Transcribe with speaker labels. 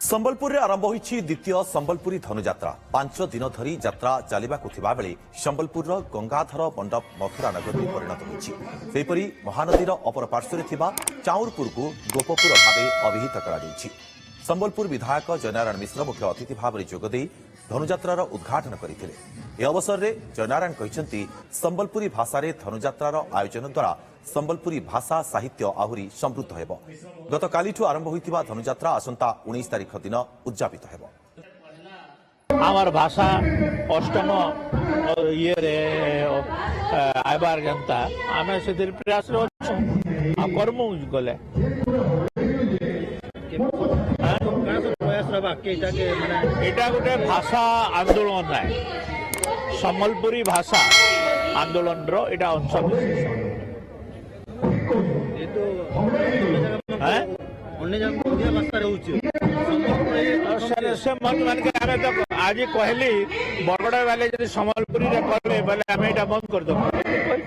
Speaker 1: संबलपुर में आरंभ होईछि द्वितीय संबलपुरी धनुयात्रा 5 दिन धरी यात्रा चलिबाकु थिबा बेले संबलपुर गंगाधर मंडप मथुरा नगर में परिणत होईछि। सेहिपरि महानदीर अपर पार्श्वरे थिबा चाउरपुर को गोपपुर भावे अभिहित करा ଯାଇଛି। संबलपुर विधायक जयनारायण मिश्र मुख्य अतिथि भाव में जोगदे धनुयात्रार उद्घाटन करथिले। ए अवसर में जयनारायण कहिसेंति संबलपुरी भाषा रे धनुयात्रार आयोजन द्वारा संबलपुरी भाषा साहित्य आहुरी समृद्ध हेब। गतकालिठु आरंभ होइतिबा धनुयात्रा आसंता 19 तारिख दिन उद्यापित हेब।
Speaker 2: आमार भाषा अष्टम ये रे आइबार जनता आमे से प्रयास रो कर्म गले एटा गोटे भाषा आंदोलन है। सम्बलपुरी भाषा आंदोलन रो एटा अंश आज कहली बरगड़ा वाले सम्बलपुरी कले बोले आम बंद कर दो।